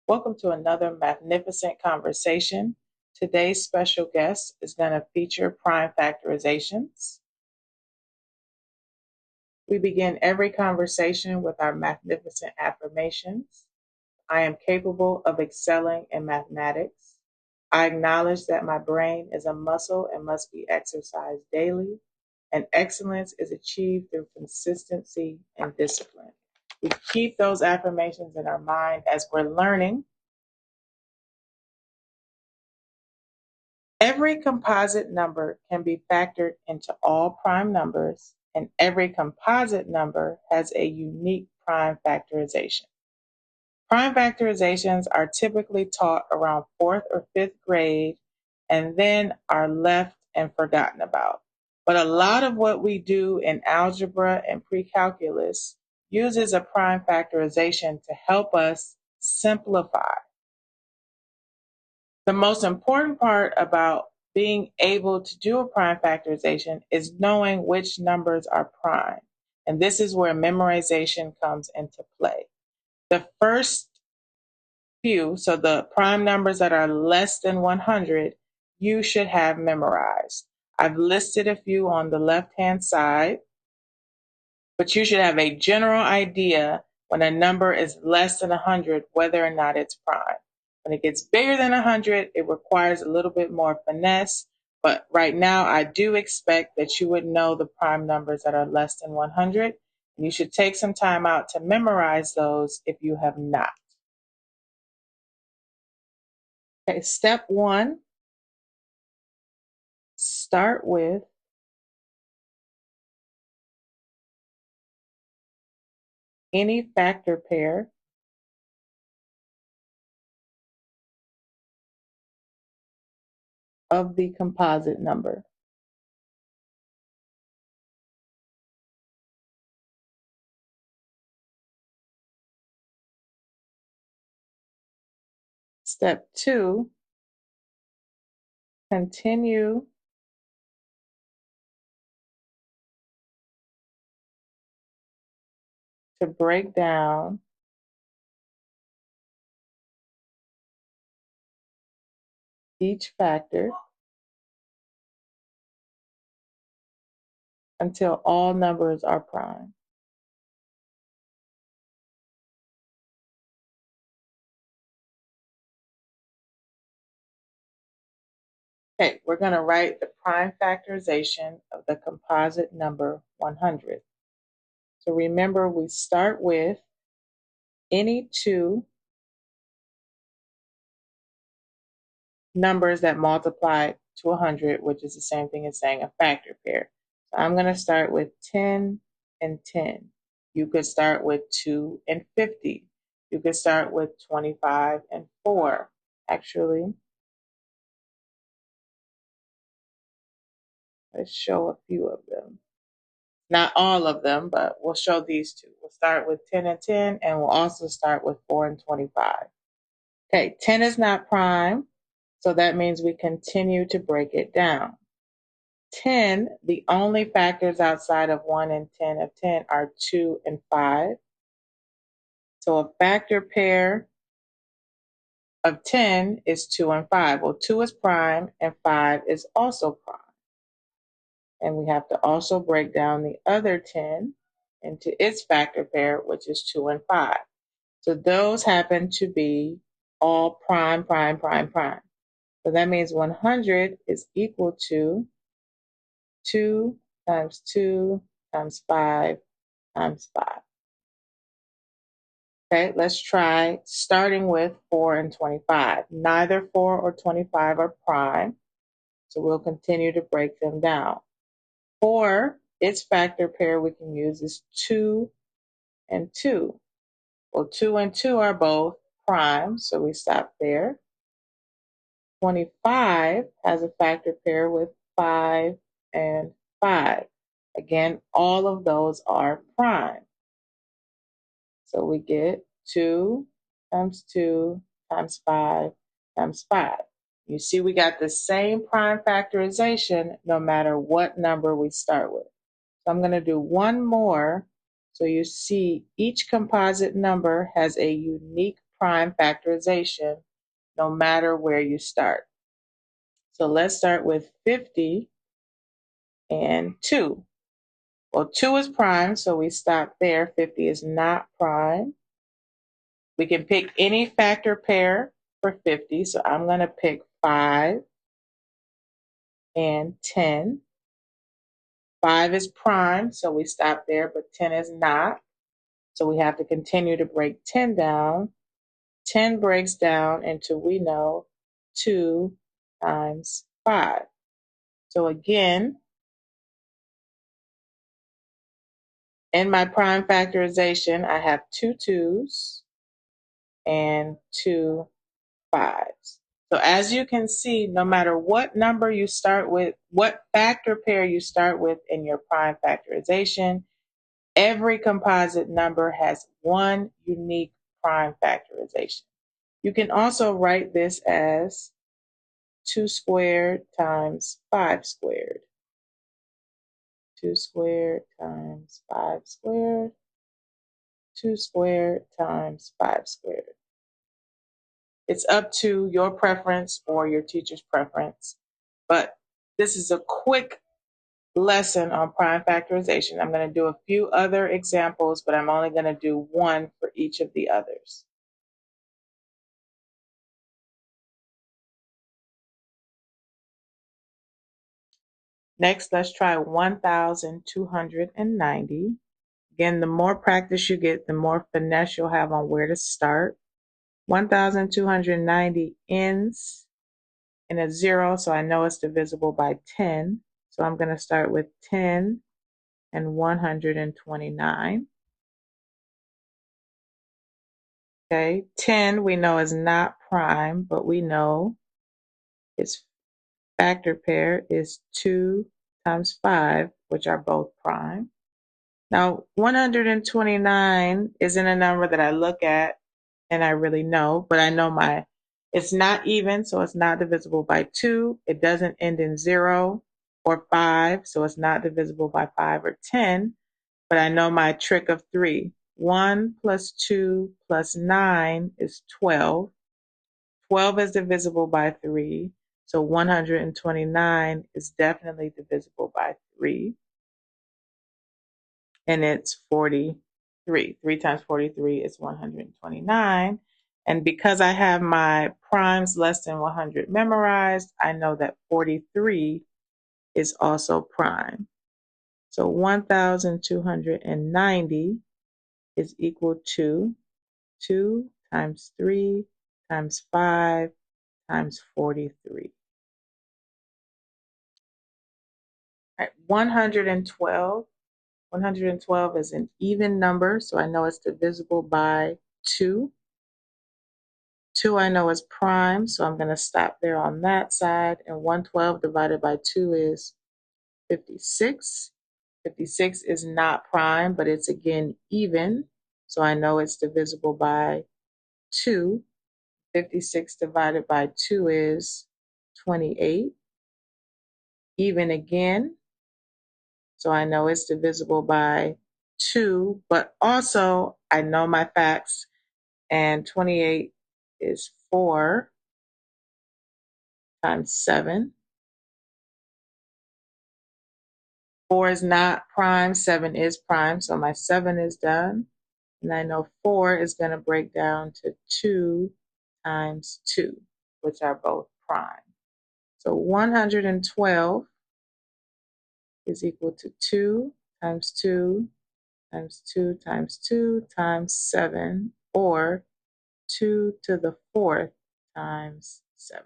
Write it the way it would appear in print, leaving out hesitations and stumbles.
Welcome to another Mathnificent conversation. Today's special guest is going to feature prime factorizations. We begin every conversation with our Mathnificent affirmations. I am capable of excelling in mathematics. I acknowledge that my brain is a muscle and must be exercised daily, and excellence is achieved through consistency and discipline. We keep those affirmations in our mind as we're learning. Every composite number can be factored into all prime numbers, and every composite number has a unique prime factorization. Prime factorizations are typically taught around 4th or 5th grade and then are left and forgotten about. But a lot of what we do in algebra and pre-calculus uses a prime factorization to help us simplify. The most important part about being able to do a prime factorization is knowing which numbers are prime. And this is where memorization comes into play. The first few, so the prime numbers that are less than 100, you should have memorized. I've listed a few on the left-hand side, but you should have a general idea when a number is less than 100, whether or not it's prime. When it gets bigger than 100, it requires a little bit more finesse. But right now, I do expect that you would know the prime numbers that are less than 100. And you should take some time out to memorize those if you have not. Okay, step 1, start with any factor pair of the composite number. Step 2, continue to break down each factor until all numbers are prime. Okay, we're going to write the prime factorization of the composite number 100. So remember, we start with any two numbers that multiply to 100, which is the same thing as saying a factor pair. So I'm going to start with 10 and 10. You could start with 2 and 50. You could start with 25 and 4. Actually, let's show a few of them. Not all of them, but we'll show these two. We'll start with 10 and 10, and we'll also start with 4 and 25. Okay, 10 is not prime, so that means we continue to break it down. 10, the only factors outside of 1 and 10 of 10 are 2 and 5. So a factor pair of 10 is 2 and 5. Well, 2 is prime and 5 is also prime. And we have to also break down the other 10 into its factor pair, which is 2 and 5. So those happen to be all prime, prime, prime, prime. So that means 100 is equal to 2 times 2 times 5 times 5. Okay, let's try starting with 4 and 25. Neither 4 or 25 are prime, so we'll continue to break them down. 4, its factor pair we can use is 2 and 2. Well, 2 and 2 are both prime, so we stop there. 25 has a factor pair with 5 and 5. Again, all of those are prime. So we get 2 times 2 times 5 times 5. You see we got the same prime factorization no matter what number we start with. So I'm going to do one more so you see each composite number has a unique prime factorization no matter where you start. So let's start with 50 and 2. Well, 2 is prime, so we stop there. 50 is not prime. We can pick any factor pair for 50, so I'm going to pick 5 and 10. 5 is prime, so we stop there, but 10 is not. So we have to continue to break 10 down. 10 breaks down into, we know, 2 times 5. So again, in my prime factorization, I have 2 2s and 2 5s. So as you can see, no matter what number you start with, what factor pair you start with in your prime factorization, every composite number has one unique prime factorization. You can also write this as 2 squared times 5 squared. 2 squared times 5 squared. 2 squared times 5 squared. It's up to your preference or your teacher's preference. But this is a quick lesson on prime factorization. I'm going to do a few other examples, but I'm only going to do one for each of the others. Next, let's try 1,290. Again, the more practice you get, the more finesse you'll have on where to start. 1,290 ends in a 0, so I know it's divisible by 10. So I'm going to start with 10 and 129. Okay, 10 we know is not prime, but we know its factor pair is 2 times 5, which are both prime. Now, 129 isn't a number that I look at and I really know, but I know it's not even, so it's not divisible by 2. It doesn't end in 0 or 5, so it's not divisible by 5 or 10. But I know my trick of 3. 1 plus 2 plus 9 is 12. 12 is divisible by 3, so 129 is definitely divisible by 3. And it's 43. 3 times 43 is 129. And because I have my primes less than 100 memorized, I know that 43 is also prime. So 1,290 is equal to 2 times 3 times 5 times 43. All right, 112. 112 is an even number, so I know it's divisible by 2. 2 I know is prime, so I'm going to stop there on that side. And 112 divided by 2 is 56. 56 is not prime, but it's again even, so I know it's divisible by 2. 56 divided by 2 is 28. Even again, so I know it's divisible by 2, but also I know my facts, and 28 is 4 times 7. 4 is not prime, 7 is prime, so my 7 is done. And I know 4 is going to break down to 2 times 2, which are both prime. So 112 is equal to 2 times 2 times 2 times 2 times 7, or 2 to the 4th times 7.